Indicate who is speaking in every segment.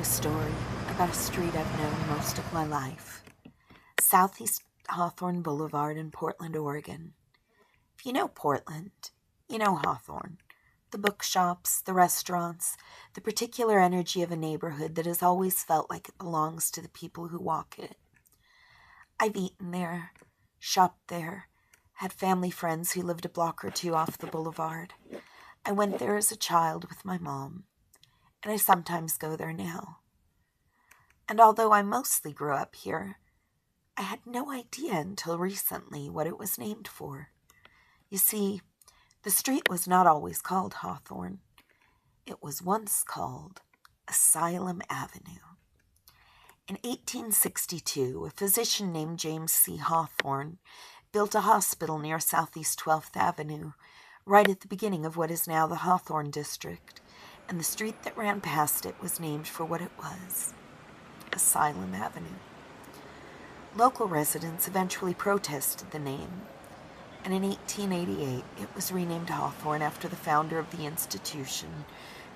Speaker 1: story about a street I've known most of my life. Southeast Hawthorne Boulevard in Portland, Oregon. If you know Portland, you know Hawthorne. The bookshops, the restaurants, the particular energy of a neighborhood that has always felt like it belongs to the people who walk it. I've eaten there, shopped there, had family friends who lived a block or two off the boulevard. I went there as a child with my mom, and I sometimes go there now. And although I mostly grew up here, I had no idea until recently what it was named for. You see, the street was not always called Hawthorne. It was once called Asylum Avenue. In 1862, a physician named James C. Hawthorne built a hospital near Southeast 12th Avenue, right at the beginning of what is now the Hawthorne district, and the street that ran past it was named for what it was, Asylum Avenue. Local residents eventually protested the name, and in 1888 it was renamed Hawthorne after the founder of the institution,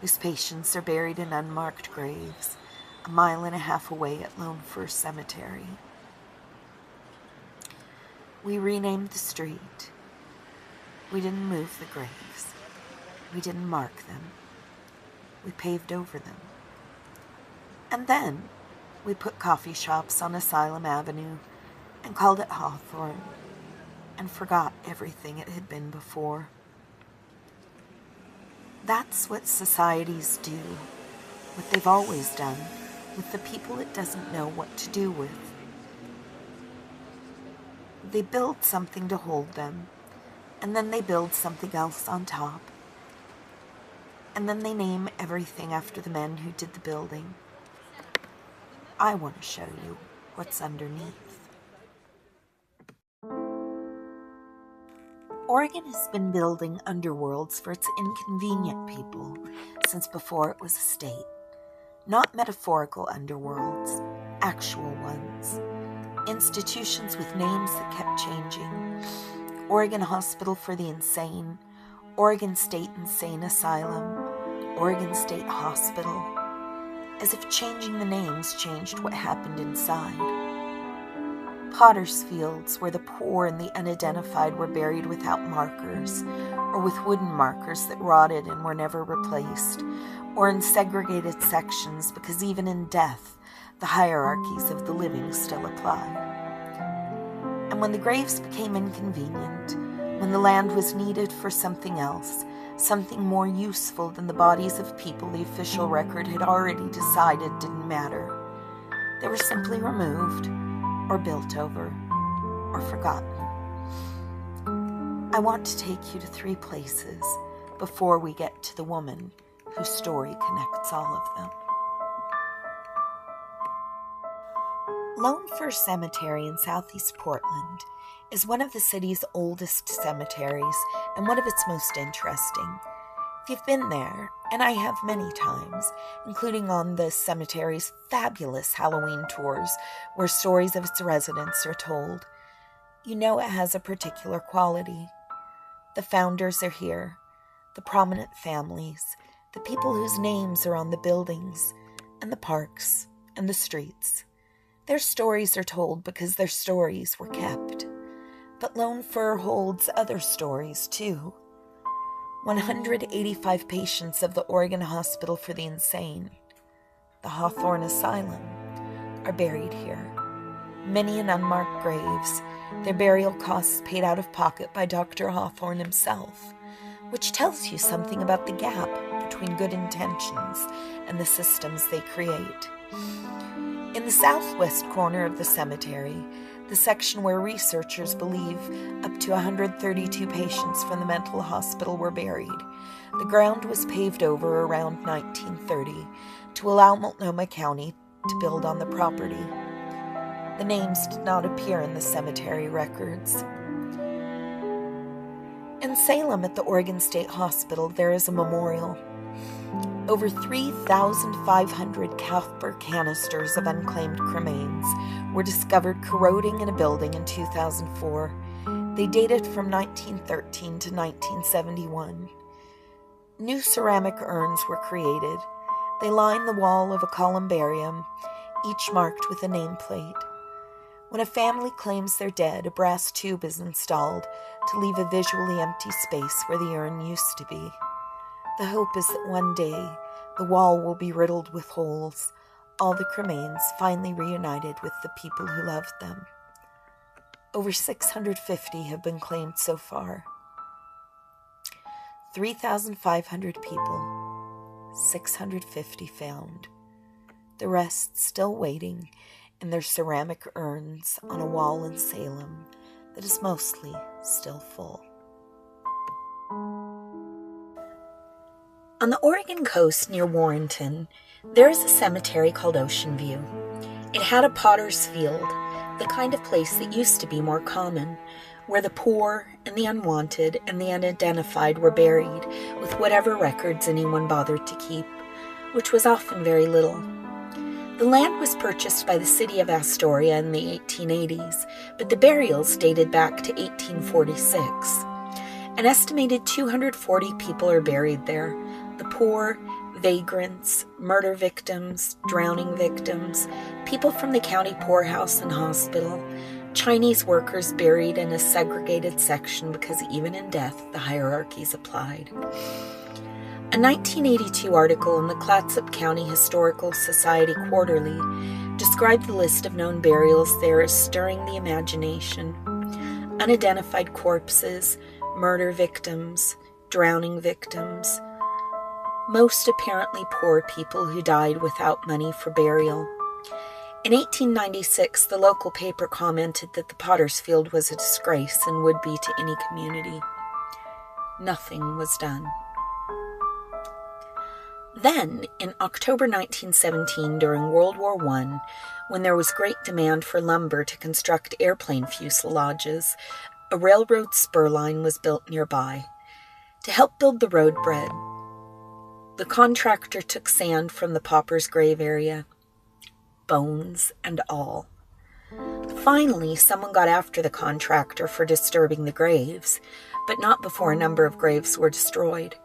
Speaker 1: whose patients are buried in unmarked graves, a mile and a half away at Lone Fir Cemetery. We renamed the street. We didn't move the graves. We didn't mark them. We paved over them. And then we put coffee shops on Asylum Avenue and called it Hawthorne and forgot everything it had been before. That's what societies do, what they've always done, with the people it doesn't know what to do with. They build something to hold them, and then they build something else on top. And then they name everything after the men who did the building. I want to show you what's underneath. Oregon has been building underworlds for its inconvenient people since before it was a state. Not metaphorical underworlds, actual ones. Institutions with names that kept changing. Oregon Hospital for the Insane, Oregon State Insane Asylum, Oregon State Hospital, as if changing the names changed what happened inside. Potter's fields, where the poor and the unidentified were buried without markers, or with wooden markers that rotted and were never replaced, or in segregated sections because even in death, the hierarchies of the living still apply. And when the graves became inconvenient, when the land was needed for something else, something more useful than the bodies of people the official record had already decided didn't matter, they were simply removed, or built over, or forgotten. I want to take you to 3 places before we get to the woman whose story connects all of them. Lone Fir Cemetery in southeast Portland is one of the city's oldest cemeteries and one of its most interesting. If you've been there, and I have many times, including on the cemetery's fabulous Halloween tours where stories of its residents are told, you know it has a particular quality. The founders are here, the prominent families, the people whose names are on the buildings, and the parks, and the streets. Their stories are told because their stories were kept. But Lone Fir holds other stories, too. 185 patients of the Oregon Hospital for the Insane, the Hawthorne Asylum, are buried here. Many in unmarked graves, their burial costs paid out of pocket by Dr. Hawthorne himself, which tells you something about the gap between good intentions and the systems they create. In the southwest corner of the cemetery, the section where researchers believe up to 132 patients from the mental hospital were buried, the ground was paved over around 1930 to allow Multnomah County to build on the property. The names did not appear in the cemetery records. In Salem at the Oregon State Hospital, there is a memorial. Over 3,500 copper canisters of unclaimed cremains were discovered corroding in a building in 2004. They dated from 1913 to 1971. New ceramic urns were created. They line the wall of a columbarium, each marked with a nameplate. When a family claims they're dead, a brass tube is installed to leave a visually empty space where the urn used to be. The hope is that one day the wall will be riddled with holes, all the cremains finally reunited with the people who loved them. Over 650 have been claimed so far. 3,500 people, 650 found. The rest still waiting in their ceramic urns on a wall in Salem that is mostly still full. On the Oregon coast near Warrenton, there is a cemetery called Ocean View. It had a potter's field, the kind of place that used to be more common, where the poor and the unwanted and the unidentified were buried with whatever records anyone bothered to keep, which was often very little. The land was purchased by the city of Astoria in the 1880s, but the burials dated back to 1846. An estimated 240 people are buried there. The poor, vagrants, murder victims, drowning victims, people from the county poorhouse and hospital, Chinese workers buried in a segregated section because even in death the hierarchies applied. A 1982 article in the Clatsop County Historical Society Quarterly described the list of known burials there as stirring the imagination. Unidentified corpses, murder victims, drowning victims, most apparently poor people who died without money for burial. In 1896, the local paper commented that the Potter's Field was a disgrace and would be to any community. Nothing was done. Then, in October 1917, during World War I, when there was great demand for lumber to construct airplane fuselages, a railroad spur line was built nearby. To help build the roadbed, the contractor took sand from the pauper's grave area, bones and all. Finally, someone got after the contractor for disturbing the graves, but not before a number of graves were destroyed.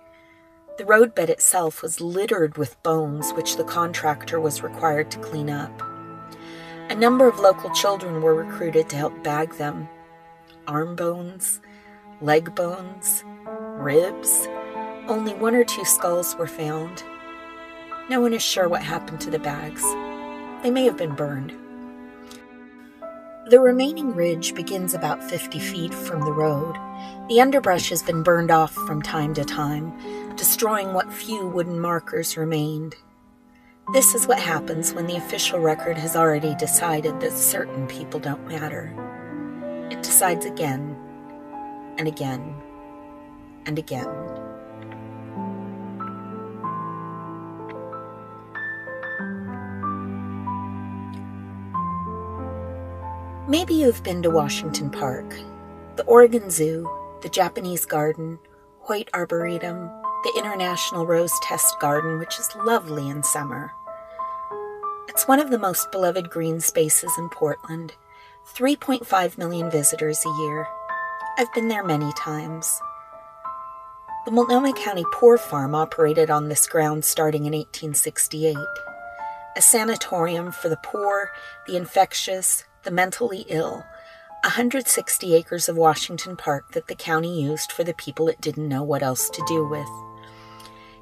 Speaker 1: The roadbed itself was littered with bones, which the contractor was required to clean up. A number of local children were recruited to help bag them. Arm bones, leg bones, ribs. Only 1 or 2 skulls were found. No one is sure what happened to the bags. They may have been burned. The remaining ridge begins about 50 feet from the road. The underbrush has been burned off from time to time, destroying what few wooden markers remained. This is what happens when the official record has already decided that certain people don't matter. It decides again, and again, and again. Maybe you've been to Washington Park, the Oregon Zoo, the Japanese Garden, Hoyt Arboretum, the International Rose Test Garden, which is lovely in summer. It's one of the most beloved green spaces in Portland, 3.5 million visitors a year. I've been there many times. The Multnomah County Poor Farm operated on this ground starting in 1868. A sanatorium for the poor, the infectious, the mentally ill, 160 acres of Washington Park that the county used for the people it didn't know what else to do with.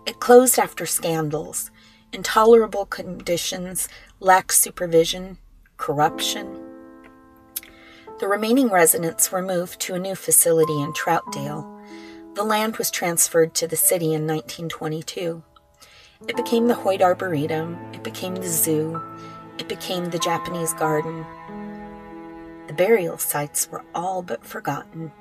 Speaker 1: It closed after scandals, intolerable conditions, lax supervision, corruption. The remaining residents were moved to a new facility in Troutdale. The land was transferred to the city in 1922. It became the Hoyt Arboretum, it became the zoo, it became the Japanese Garden. The burial sites were all but forgotten.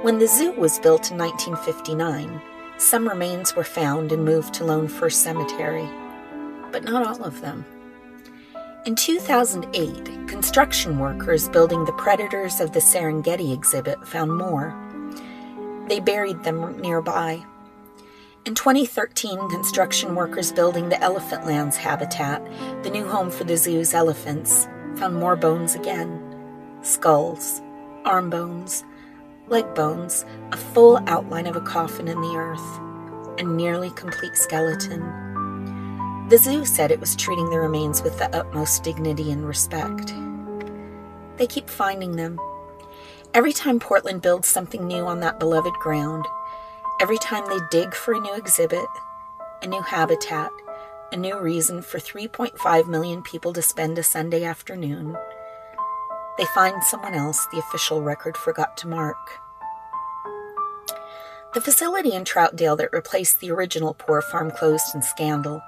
Speaker 1: When the zoo was built in 1959, some remains were found and moved to Lone Fir Cemetery, but not all of them. In 2008, construction workers building the Predators of the Serengeti exhibit found more. They buried them nearby. In 2013, construction workers building the Elephantlands habitat, the new home for the zoo's elephants, found more bones again. Skulls, arm bones, leg bones, a full outline of a coffin in the earth. and nearly complete skeleton. The zoo said it was treating the remains with the utmost dignity and respect. They keep finding them. Every time Portland builds something new on that beloved ground, every time they dig for a new exhibit, a new habitat, a new reason for 3.5 million people to spend a Sunday afternoon, they find someone else the official record forgot to mark. The facility in Troutdale that replaced the original Poor Farm closed in scandal.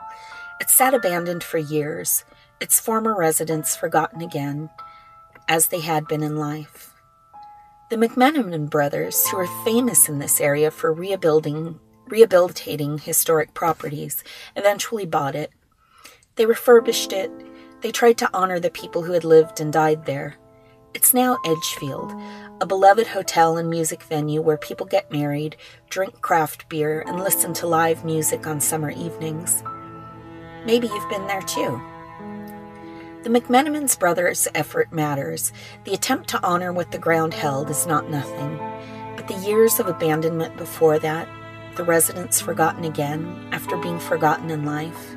Speaker 1: It sat abandoned for years, its former residents forgotten again, as they had been in life. The McMenamin brothers, who are famous in this area for rehabilitating historic properties, eventually bought it. They refurbished it. They tried to honor the people who had lived and died there. It's now Edgefield, a beloved hotel and music venue where people get married, drink craft beer, and listen to live music on summer evenings. Maybe you've been there too. The McMenamin brothers' effort matters. The attempt to honor what the ground held is not nothing. But the years of abandonment before that, the residents forgotten again after being forgotten in life,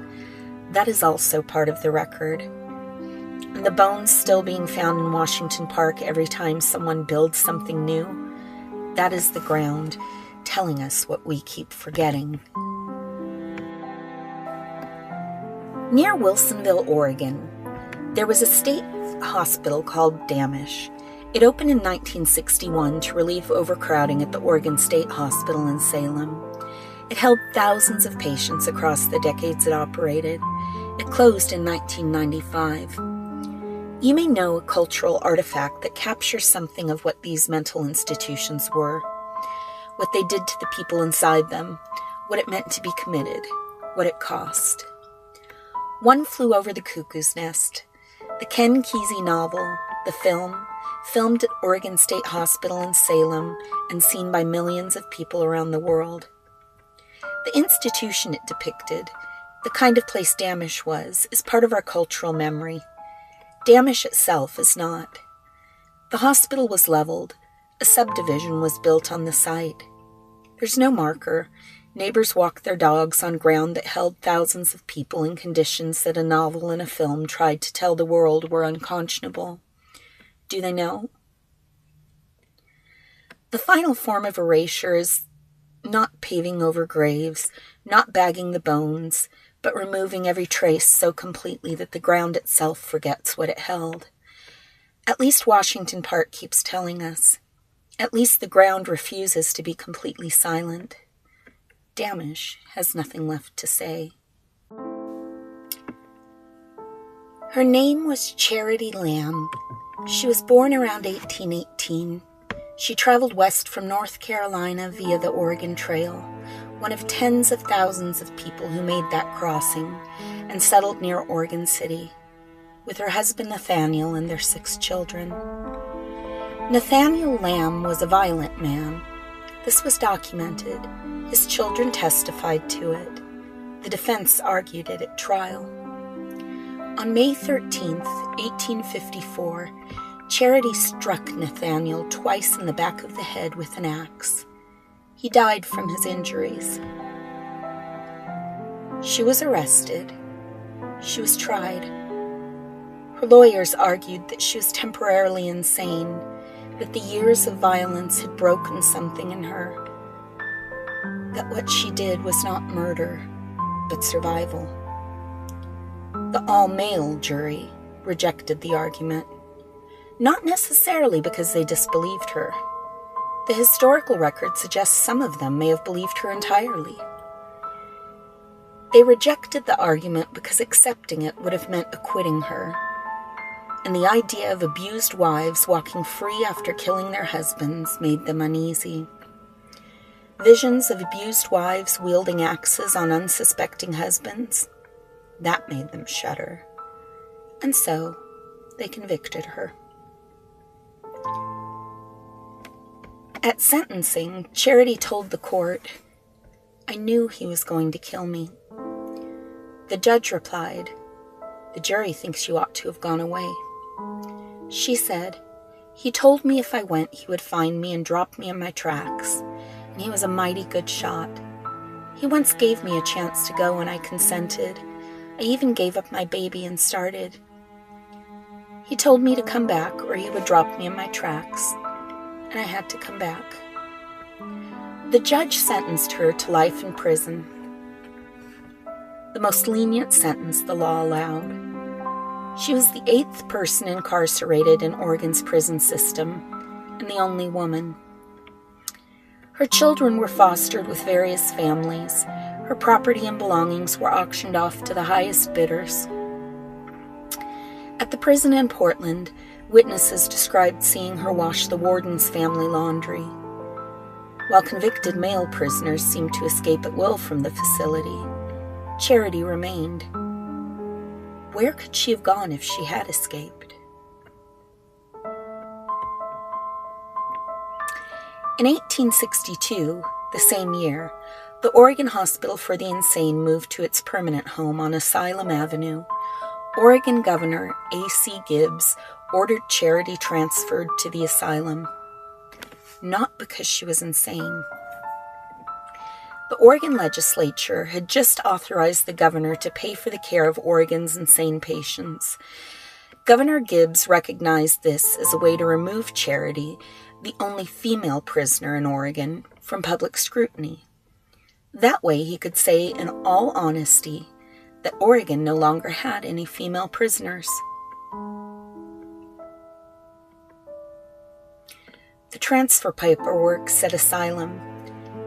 Speaker 1: that is also part of the record. And the bones still being found in Washington Park every time someone builds something new, that is the ground telling us what we keep forgetting. Near Wilsonville, Oregon, there was a state hospital called Dammasch. It opened in 1961 to relieve overcrowding at the Oregon State Hospital in Salem. It held thousands of patients across the decades it operated. It closed in 1995. You may know a cultural artifact that captures something of what these mental institutions were, what they did to the people inside them, what it meant to be committed, what it cost. One Flew Over the Cuckoo's Nest, the Ken Kesey novel, the film, filmed at Oregon State Hospital in Salem and seen by millions of people around the world. The institution it depicted, the kind of place Dammasch was, is part of our cultural memory. Dammasch itself is not. The hospital was leveled. A subdivision was built on the site. There's no marker. Neighbors walked their dogs on ground that held thousands of people in conditions that a novel and a film tried to tell the world were unconscionable. Do they know? The final form of erasure is not paving over graves, not bagging the bones, but removing every trace so completely that the ground itself forgets what it held. At least Washington Park keeps telling us. At least the ground refuses to be completely silent. Dammasch has nothing left to say. Her name was Charity Lamb. She was born around 1818. She traveled west from North Carolina via the Oregon Trail, one of tens of thousands of people who made that crossing, and settled near Oregon City, with her husband Nathaniel and their 6 children. Nathaniel Lamb was a violent man. This was documented. His children testified to it. The defense argued it at trial. On May 13th, 1854, Charity struck Nathaniel twice in the back of the head with an axe. He died from his injuries. She was arrested. She was tried. Her lawyers argued that she was temporarily insane, that the years of violence had broken something in her, that what she did was not murder, but survival. The all-male jury rejected the argument, not necessarily because they disbelieved her. The historical record suggests some of them may have believed her entirely. They rejected the argument because accepting it would have meant acquitting her, and the idea of abused wives walking free after killing their husbands made them uneasy. Visions of abused wives wielding axes on unsuspecting husbands, that made them shudder. And so, they convicted her. At sentencing, Charity told the court, "I knew he was going to kill me." The judge replied, "The jury thinks you ought to have gone away." She said, "He told me if I went, he would find me and drop me in my tracks, and he was a mighty good shot. He once gave me a chance to go and I consented. I even gave up my baby and started. He told me to come back or he would drop me in my tracks, and I had to come back. The judge sentenced her to life in prison, the most lenient sentence the law allowed. She was the 8th person incarcerated in Oregon's prison system, and the only woman. Her children were fostered with various families. Her property and belongings were auctioned off to the highest bidders. At the prison in Portland, witnesses described seeing her wash the warden's family laundry, while convicted male prisoners seemed to escape at will from the facility. Charity remained. Where could she have gone if she had escaped? In 1862, the same year, the Oregon Hospital for the Insane moved to its permanent home on Asylum Avenue. Oregon Governor A.C. Gibbs ordered Charity transferred to the asylum, not because she was insane. The Oregon legislature had just authorized the governor to pay for the care of Oregon's insane patients. Governor Gibbs recognized this as a way to remove Charity, the only female prisoner in Oregon, from public scrutiny. That way he could say in all honesty that Oregon no longer had any female prisoners. The transfer paperwork said asylum.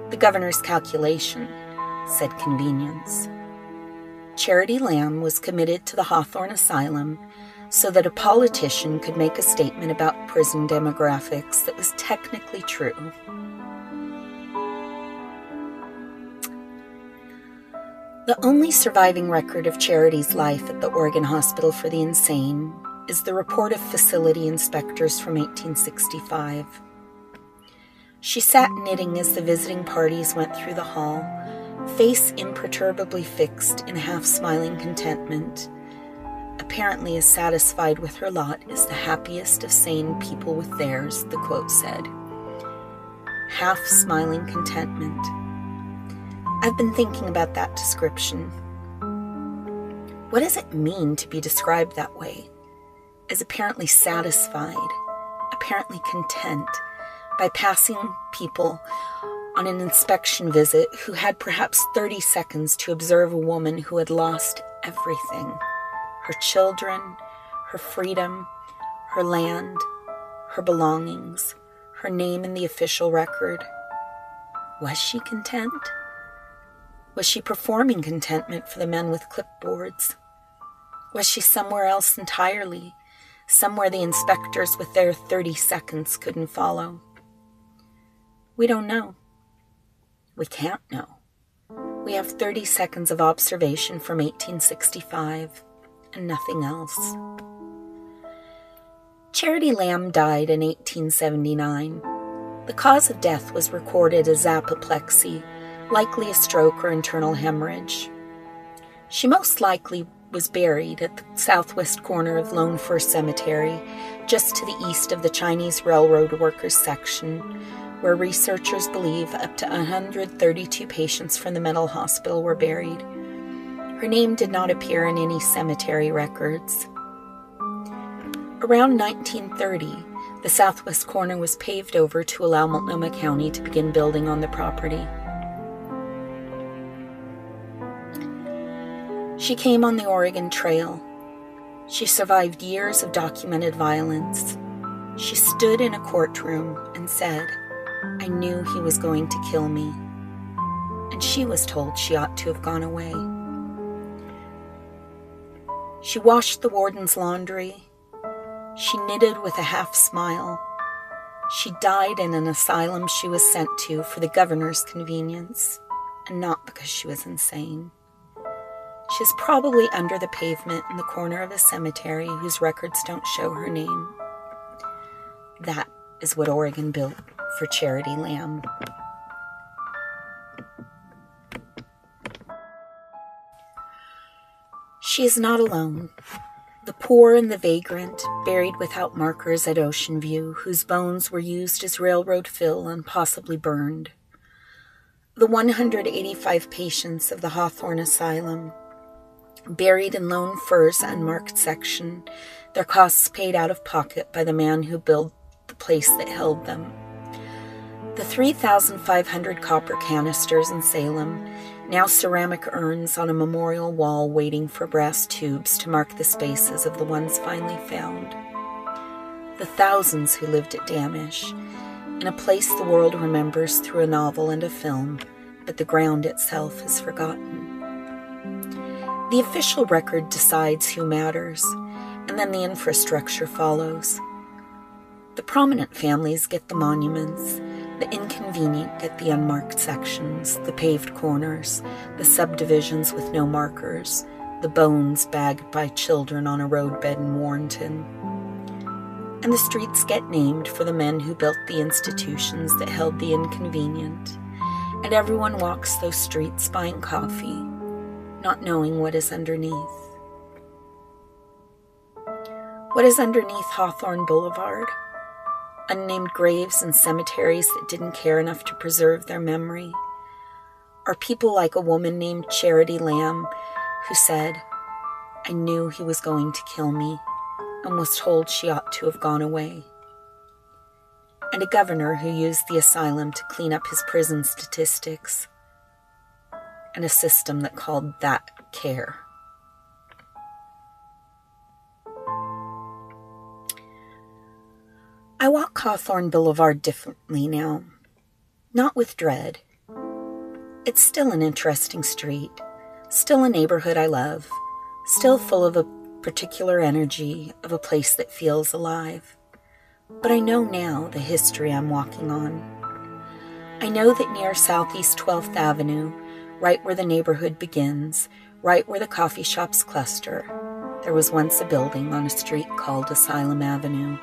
Speaker 1: The governor's calculation said convenience. Charity Lamb was committed to the Hawthorne Asylum so that a politician could make a statement about prison demographics that was technically true. The only surviving record of Charity's life at the Oregon Hospital for the Insane is the report of facility inspectors from 1865. She sat knitting as the visiting parties went through the hall, face imperturbably fixed in half-smiling contentment, apparently as satisfied with her lot as the happiest of sane people with theirs, the quote said. Half-smiling contentment. I've been thinking about that description. What does it mean to be described that way? As apparently satisfied, apparently content, by passing people on an inspection visit who had perhaps 30 seconds to observe a woman who had lost everything. Her children, her freedom, her land, her belongings, her name in the official record. Was she content? Was she performing contentment for the men with clipboards? Was she somewhere else entirely, somewhere the inspectors with their 30 seconds couldn't follow? We don't know. We can't know. We have 30 seconds of observation from 1865 and nothing else. Charity Lamb died in 1879. The cause of death was recorded as apoplexy, likely a stroke or internal hemorrhage. She most likely was buried at the southwest corner of Lone Fir Cemetery, just to the east of the Chinese railroad workers section, where researchers believe up to 132 patients from the mental hospital were buried. Her name did not appear in any cemetery records. Around 1930, the southwest corner was paved over to allow Multnomah County to begin building on the property. She came on the Oregon Trail. She survived years of documented violence. She stood in a courtroom and said, "I knew he was going to kill me." And she was told she ought to have gone away. She washed the warden's laundry. She knitted with a half smile. She died in an asylum she was sent to for the governor's convenience, and not because she was insane. She's probably under the pavement in the corner of a cemetery whose records don't show her name. That is what Oregon built for Charity Lamb. She is not alone. The poor and the vagrant, buried without markers at Ocean View, whose bones were used as railroad fill and possibly burned. The 185 patients of the Hawthorne Asylum, buried in Lone Fir's unmarked section, their costs paid out of pocket by the man who built the place that held them. The 3,500 copper canisters in Salem, now ceramic urns on a memorial wall waiting for brass tubes to mark the spaces of the ones finally found. The thousands who lived at Dammasch, in a place the world remembers through a novel and a film, but the ground itself is forgotten. The official record decides who matters, and then the infrastructure follows. The prominent families get the monuments, the inconvenient get the unmarked sections, the paved corners, the subdivisions with no markers, the bones bagged by children on a roadbed in Warrenton. And the streets get named for the men who built the institutions that held the inconvenient, and everyone walks those streets buying coffee, not knowing what is underneath. What is underneath Hawthorne Boulevard? Unnamed graves and cemeteries that didn't care enough to preserve their memory? Or people like a woman named Charity Lamb who said, "I knew he was going to kill me," and was told she ought to have gone away. And a governor who used the asylum to clean up his prison statistics, and a system that called that care. I walk Hawthorne Boulevard differently now, not with dread. It's still an interesting street, still a neighborhood I love, still full of a particular energy of a place that feels alive. But I know now the history I'm walking on. I know that near Southeast 12th Avenue, right where the neighborhood begins, right where the coffee shops cluster, there was once a building on a street called Asylum Avenue,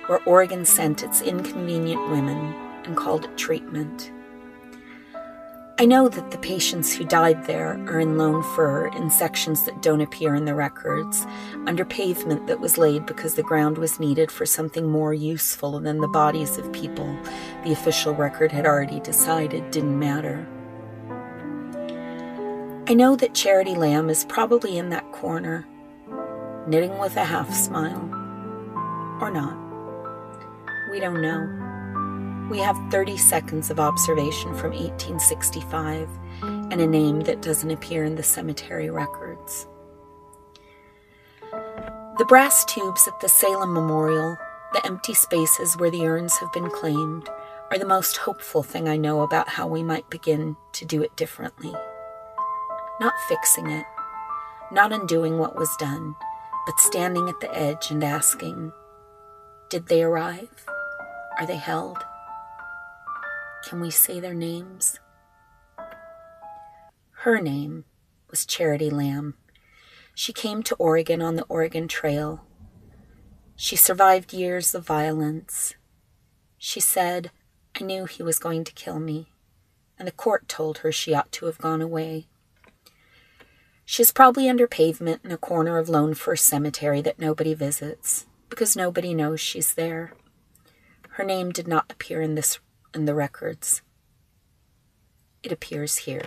Speaker 1: where Oregon sent its inconvenient women and called it treatment. I know that the patients who died there are in Lone Fir in sections that don't appear in the records, under pavement that was laid because the ground was needed for something more useful than the bodies of people the official record had already decided didn't matter. I know that Charity Lamb is probably in that corner, knitting with a half smile. Or not. We don't know. We have 30 seconds of observation from 1865 and a name that doesn't appear in the cemetery records. The brass tubes at the Salem Memorial, the empty spaces where the urns have been claimed, are the most hopeful thing I know about how we might begin to do it differently. Not fixing it, not undoing what was done, but standing at the edge and asking, did they arrive? Are they held? Can we say their names? Her name was Charity Lamb. She came to Oregon on the Oregon Trail. She survived years of violence. She said, "I knew he was going to kill me," and the court told her she ought to have gone away. She's probably under pavement in a corner of Lone Fir Cemetery that nobody visits, because nobody knows she's there. Her name did not appear in the records. It appears here.